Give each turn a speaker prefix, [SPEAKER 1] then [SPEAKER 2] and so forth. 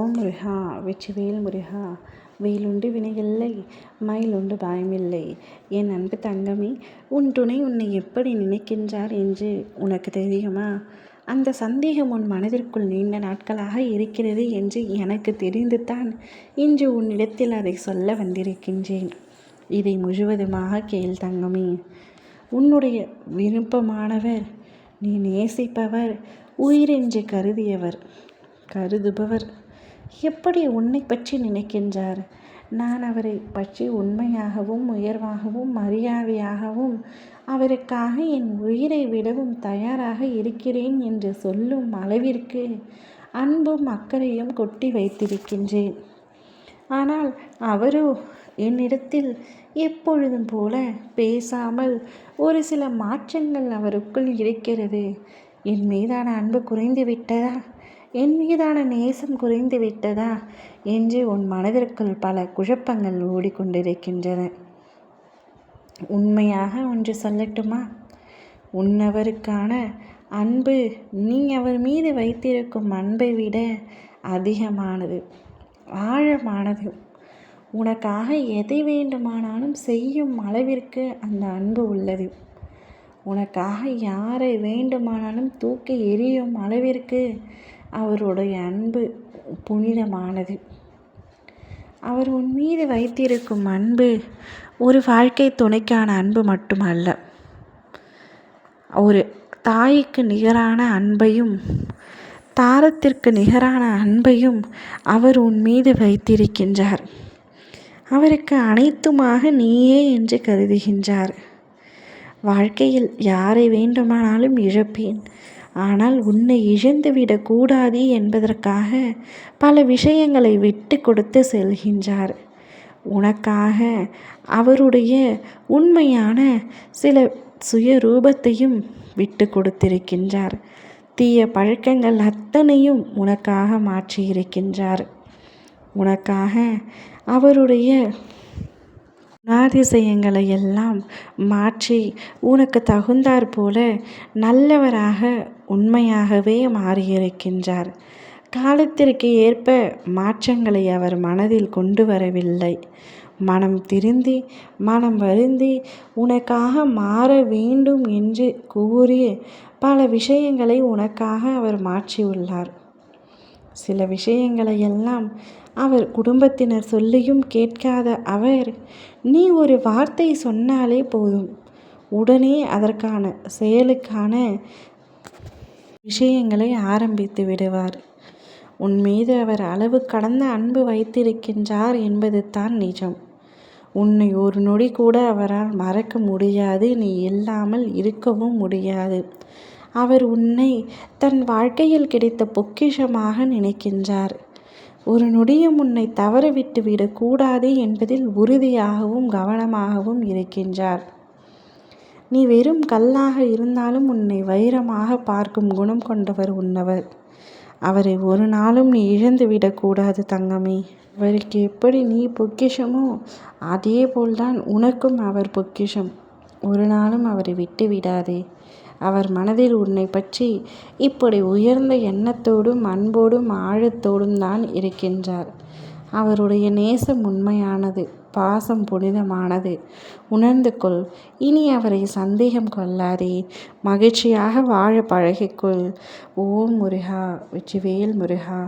[SPEAKER 1] ஓம் முருகா வெற்றிவேல் முருகா. வேலுண்டு வினையில்லை, மயிலுண்டு பயமில்லை. என் அன்பு தங்கமே, உன் துணை உன்னை எப்படி நினைக்கின்றார் என்று உனக்கு தெரியுமா? அந்த சந்தேகம் உன் மனதிற்குள் நீண்ட நாட்களாக இருக்கிறது என்று எனக்கு தெரிந்துதான் இன்று உன்னிடத்தில் அதை சொல்ல வந்திருக்கின்றேன். இதை முழுவதுமாக கேள் தங்கமே. உன்னுடைய விருப்பமானவர், நீ நேசிப்பவர், உயிரென்று கருதுபவர் எப்படி உன்னை பற்றி நினைக்கின்றார்? நான் அவரை பற்றி உண்மையாகவும் உயர்வாகவும் மரியாதையாகவும் அவருக்காக என் உயிரை விடவும் தயாராக இருக்கிறேன் என்று சொல்லும் அளவிற்கு அன்பும் அக்கறையும் கொட்டி வைத்திருக்கின்றேன். ஆனால் அவரோ என்னிடத்தில் எப்பொழுதும் போல பேசாமல் ஒரு சில மாற்றங்கள் அவருக்குள் இருக்கிறது. என் மீதான அன்பு குறைந்து விட்டதா, என் மீதான நேசம் குறைந்து விட்டதா என்று உன் மனதிற்குள் பல குழப்பங்கள் ஓடிக்கொண்டிருக்கின்றன. உண்மையாக ஒன்று சொல்லட்டுமா? உன்னவருக்கான அன்பு நீ அவர் மீது வைத்திருக்கும் அன்பை விட அதிகமானது, ஆழமானது. உனக்காக எதை வேண்டுமானாலும் செய்யும் அளவிற்கு அந்த அன்பு உள்ளது. உனக்காக யாரை வேண்டுமானாலும் தூக்கி எறியும் அளவிற்கு அவருடைய அன்பு புனிதமானது. அவர் உன் மீது வைத்திருக்கும் அன்பு ஒரு வாழ்க்கை துணைக்கான அன்பு மட்டுமல்ல, ஒரு தாய்க்கு நிகரான அன்பையும் தாரத்திற்கு நிகரான அன்பையும் அவர் உன் மீது வைத்திருக்கின்றார். அவருக்கு அனைத்துமாக நீயே என்று கருதுகின்றார். வாழ்க்கையில் யாரை வேண்டுமானாலும் இழப்பேன், ஆனால் உன்னை இழந்துவிடக்கூடாது என்பதற்காக பல விஷயங்களை விட்டு கொடுத்து செல்கின்றார். உனக்காக அவருடைய உண்மையான சில சுயரூபத்தையும் விட்டு கொடுத்திருக்கின்றார். தீய பழக்கங்கள் அத்தனையும் உனக்காக மாற்றியிருக்கின்றார். உனக்காக அவருடைய குணாதிசயங்களை எல்லாம் மாற்றி உனக்கு தகுந்தாற் போல நல்லவராக உண்மையாகவே மாறியிருக்கின்றார். காலத்திற்கு ஏற்ப மாற்றங்களை அவர் மனதில் கொண்டு வரவில்லை. மனம் திருந்தி மனம் வருந்தி உனக்காக மாற வேண்டும் என்று கூறி பல விஷயங்களை உனக்காக அவர் மாற்றியுள்ளார். சில விஷயங்களை எல்லாம் அவர் குடும்பத்தினர் சொல்லியும் கேட்காத அவர், நீ ஒரு வார்த்தை சொன்னாலே போதும், உடனே அதற்கான செயலுக்கான விஷயங்களை ஆரம்பித்து விடுவார். உன் மீது அவர் அளவு கடந்த அன்பு வைத்திருக்கின்றார் என்பது தான் நிஜம். உன்னை ஒரு நொடி கூட அவரால் மறக்க முடியாது, நீ இல்லாமல் இருக்கவும் முடியாது. அவர் உன்னை தன் வாழ்க்கையில் கிடைத்த பொக்கிஷமாக நினைக்கின்றார். ஒரு நொடியும் உன்னை தவறவிட்டு விடக்கூடாது என்பதில் உறுதியாகவும் கவனமாகவும் இருக்கின்றார். நீ வெறும் கல்லாக இருந்தாலும் உன்னை வைரமாக பார்க்கும் குணம் கொண்டவர் உன்னவர். அவரை ஒரு நாளும் நீ இழந்து விடக்கூடாது தங்கமே. அவருக்கு எப்படி நீ பொக்கிஷமோ அதே போல்தான் உனக்கும் அவர் பொக்கிஷம். ஒரு நாளும் அவரை விட்டு விடாதே. அவர் மனதில் உன்னை பற்றி இப்படி உயர்ந்த எண்ணத்தோடும் அன்போடும் ஆழத்தோடும் தான் இருக்கின்றார். அவருடைய நேசம் உண்மையானது, பாசம் புனிதமானது. உணர்ந்து கொள். இனி அவரை சந்தேகம் கொள்ளாதே. மகிழ்ச்சியாக வாழ பழகிக்கொள். ஓம் முருகா வெற்றிவேல் முருகா.